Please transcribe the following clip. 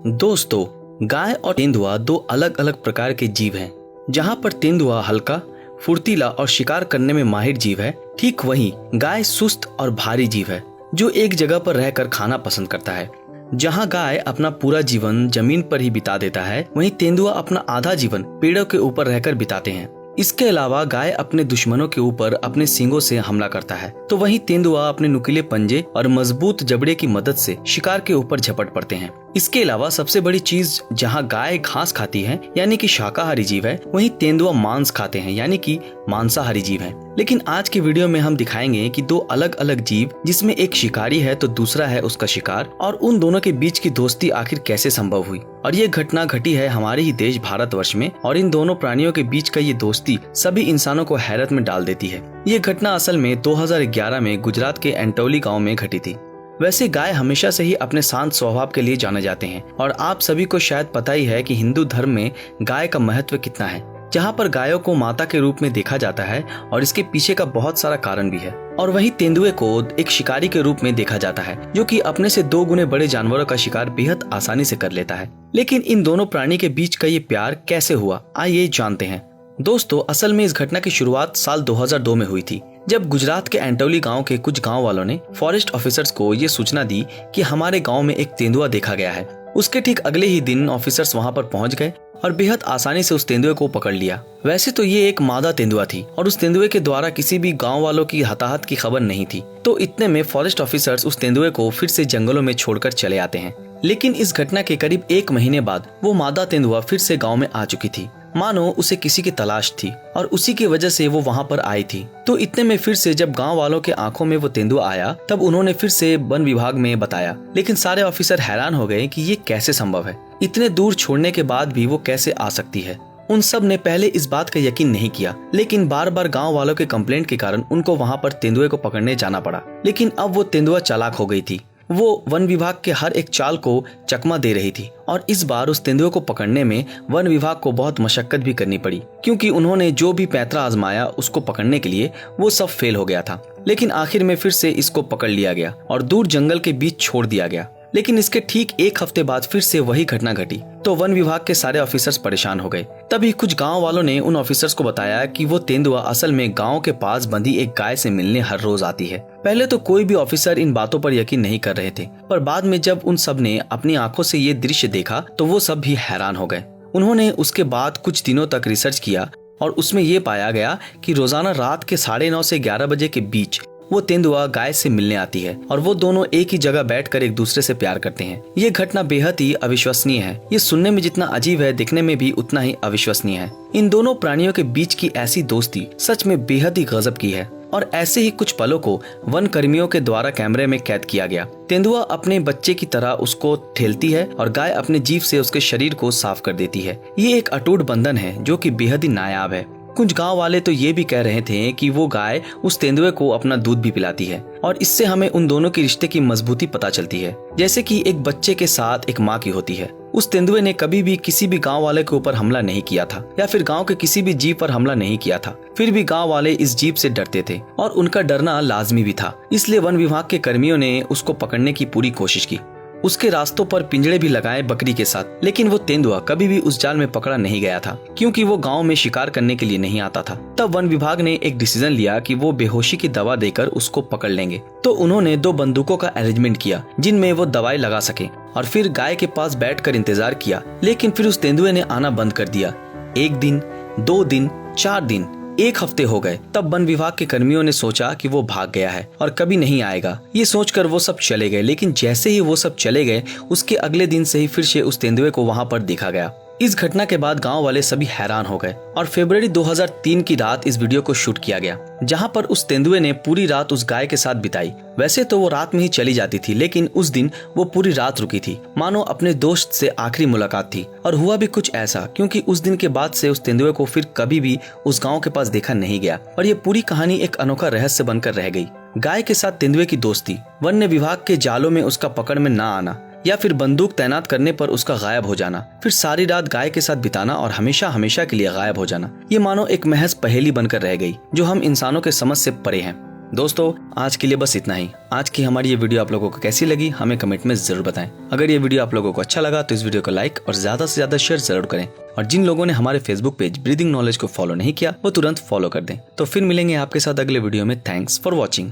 दोस्तों, गाय और तेंदुआ दो अलग अलग प्रकार के जीव हैं। जहाँ पर तेंदुआ हल्का, फुर्तीला और शिकार करने में माहिर जीव है, ठीक वहीं गाय सुस्त और भारी जीव है जो एक जगह पर रहकर खाना पसंद करता है। जहाँ गाय अपना पूरा जीवन जमीन पर ही बिता देता है, वहीं तेंदुआ अपना आधा जीवन पेड़ों के ऊपर रहकर बिताते हैं। इसके अलावा गाय अपने दुश्मनों के ऊपर अपने सींगों से हमला करता है, तो वहीं तेंदुआ अपने नुकीले पंजे और मजबूत जबड़े की मदद से शिकार के ऊपर झपट पड़ते हैं। इसके अलावा सबसे बड़ी चीज, जहां गाय घास खाती है यानी कि शाकाहारी जीव है, वहीं तेंदुआ मांस खाते हैं यानी कि मांसाहारी जीव है। लेकिन आज की वीडियो में हम दिखाएंगे कि दो अलग अलग जीव, जिसमें एक शिकारी है तो दूसरा है उसका शिकार, और उन दोनों के बीच की दोस्ती आखिर कैसे संभव हुई। और ये घटना घटी है हमारे ही देश भारतवर्ष में, और इन दोनों प्राणियों के बीच का ये दोस्ती सभी इंसानों को हैरत में डाल देती है। ये घटना असल में 2011 में गुजरात के एंटोली गाँव में घटी थी। वैसे गाय हमेशा से ही अपने शांत स्वभाव के लिए जाने जाते हैं, और आप सभी को शायद पता ही है कि हिंदू धर्म में गाय का महत्व कितना है, जहाँ पर गायों को माता के रूप में देखा जाता है, और इसके पीछे का बहुत सारा कारण भी है। और वहीं तेंदुए को एक शिकारी के रूप में देखा जाता है, जो कि अपने से 2 गुने बड़े जानवरों का शिकार बेहद आसानी से कर लेता है। लेकिन इन दोनों प्राणी के बीच का ये प्यार कैसे हुआ, आइए जानते हैं। दोस्तों, असल में इस घटना की शुरुआत साल 2002 में हुई थी, जब गुजरात के एंटोली गांव के कुछ गांव वालों ने फॉरेस्ट ऑफिसर्स को ये सूचना दी कि हमारे गांव में एक तेंदुआ देखा गया है। उसके ठीक अगले ही दिन ऑफिसर्स वहां पर पहुंच गए और बेहद आसानी से उस तेंदुए को पकड़ लिया। वैसे तो ये एक मादा तेंदुआ थी और उस तेंदुए के द्वारा किसी भी गांव वालों की हताहत की खबर नहीं थी। तो इतने में फॉरेस्ट ऑफिसर्स उस तेंदुए को फिर से जंगलों में छोड़कर चले आते हैं। लेकिन इस घटना के करीब 1 महीने बाद वो मादा तेंदुआ फिर से गाँव में आ चुकी थी, मानो उसे किसी की तलाश थी, और उसी की वजह से वो वहाँ पर आई थी। तो इतने में फिर से जब गांव वालों के आंखों में वो तेंदुआ आया, तब उन्होंने फिर से वन विभाग में बताया। लेकिन सारे ऑफिसर हैरान हो गए कि ये कैसे संभव है, इतने दूर छोड़ने के बाद भी वो कैसे आ सकती है। उन सब ने पहले इस बात का यकीन नहीं किया, लेकिन बार बार गांव वालों के कंप्लेंट के कारण उनको वहाँ पर तेंदुए को पकड़ने जाना पड़ा। लेकिन अब वो तेंदुआ चालाक हो गई थी। वो वन विभाग के हर एक चाल को चकमा दे रही थी, और इस बार उस तेंदुए को पकड़ने में वन विभाग को बहुत मशक्कत भी करनी पड़ी, क्योंकि उन्होंने जो भी पैंतरा आजमाया उसको पकड़ने के लिए, वो सब फेल हो गया था। लेकिन आखिर में फिर से इसको पकड़ लिया गया और दूर जंगल के बीच छोड़ दिया गया। लेकिन इसके ठीक 1 हफ्ते बाद फिर से वही घटना घटी, तो वन विभाग के सारे ऑफिसर्स परेशान हो गए। तभी कुछ गांव वालों ने उन ऑफिसर्स को बताया कि वो तेंदुआ असल में गांव के पास बंधी एक गाय से मिलने हर रोज आती है। पहले तो कोई भी ऑफिसर इन बातों पर यकीन नहीं कर रहे थे, पर बाद में जब उन सब ने अपनी आंखों से ये दृश्य देखा तो वो सब भी हैरान हो गए। उन्होंने उसके बाद कुछ दिनों तक रिसर्च किया, और उसमें ये पाया गया कि रोजाना रात के 9:30 से 11 बजे के बीच वो तेंदुआ गाय से मिलने आती है, और वो दोनों एक ही जगह बैठकर एक दूसरे से प्यार करते हैं। ये घटना बेहद ही अविश्वसनीय है। ये सुनने में जितना अजीब है, दिखने में भी उतना ही अविश्वसनीय है। इन दोनों प्राणियों के बीच की ऐसी दोस्ती सच में बेहद ही गजब की है। और ऐसे ही कुछ पलों को वन कर्मियों के द्वारा कैमरे में कैद किया गया। तेंदुआ अपने बच्चे की तरह उसको ठेलती है, और गाय अपने जीभ से उसके शरीर को साफ कर देती है। ये एक अटूट बंधन है जो कि बेहद ही नायाब है। कुछ गांव वाले तो ये भी कह रहे थे कि वो गाय उस तेंदुए को अपना दूध भी पिलाती है, और इससे हमें उन दोनों के रिश्ते की मजबूती पता चलती है, जैसे कि एक बच्चे के साथ एक माँ की होती है। उस तेंदुए ने कभी भी किसी भी गांव वाले के ऊपर हमला नहीं किया था, या फिर गांव के किसी भी जीव पर हमला नहीं किया था। फिर भी गांव वाले इस जीव से डरते थे, और उनका डरना लाजमी भी था। इसलिए वन विभाग के कर्मियों ने उसको पकड़ने की पूरी कोशिश की। उसके रास्तों पर पिंजड़े भी लगाए बकरी के साथ, लेकिन वो तेंदुआ कभी भी उस जाल में पकड़ा नहीं गया था, क्योंकि वो गांव में शिकार करने के लिए नहीं आता था। तब वन विभाग ने एक डिसीजन लिया कि वो बेहोशी की दवा देकर उसको पकड़ लेंगे। तो उन्होंने 2 बंदूकों का अरेंजमेंट किया, जिनमें वो दवाई लगा सके, और फिर गाय के पास बैठकर इंतजार किया। लेकिन फिर उस तेंदुए ने आना बंद कर दिया। 1 दिन, 2 दिन, 4 दिन, 1 हफ्ते हो गए। तब वन विभाग के कर्मियों ने सोचा कि वो भाग गया है और कभी नहीं आएगा। ये सोचकर वो सब चले गए। लेकिन जैसे ही वो सब चले गए, उसके अगले दिन से ही फिर से उस तेंदुए को वहां पर देखा गया। इस घटना के बाद गांव वाले सभी हैरान हो गए, और फरवरी 2003 की रात इस वीडियो को शूट किया गया, जहां पर उस तेंदुए ने पूरी रात उस गाय के साथ बिताई। वैसे तो वो रात में ही चली जाती थी, लेकिन उस दिन वो पूरी रात रुकी थी, मानो अपने दोस्त से आखिरी मुलाकात थी। और हुआ भी कुछ ऐसा, क्योंकि उस दिन के बाद से उस तेंदुए को फिर कभी भी उस गाँव के पास देखा नहीं गया। और ये पूरी कहानी एक अनोखा रहस्य बनकर रह गई। गाय के साथ तेंदुए की दोस्ती, वन्य विभाग के जालों में उसका पकड़ में ना आना, या फिर बंदूक तैनात करने पर उसका गायब हो जाना, फिर सारी रात गाय के साथ बिताना और हमेशा हमेशा के लिए गायब हो जाना। ये मानो एक महज पहेली बनकर रह गई, जो हम इंसानों के समझ से परे हैं। दोस्तों आज के लिए बस इतना ही। आज की हमारी ये वीडियो आप लोगों को कैसी लगी हमें कमेंट में जरूर बताएं। अगर ये वीडियो आप लोगों को अच्छा लगा तो इस वीडियो को लाइक और ज्यादा से ज्यादा शेयर जरूर करें। और जिन लोगों ने हमारे फेसबुक पेज ब्रीदिंग नॉलेज को फॉलो नहीं किया वो तुरंत फॉलो कर दें। तो फिर मिलेंगे आपके साथ अगले वीडियो में। Thanks for watching.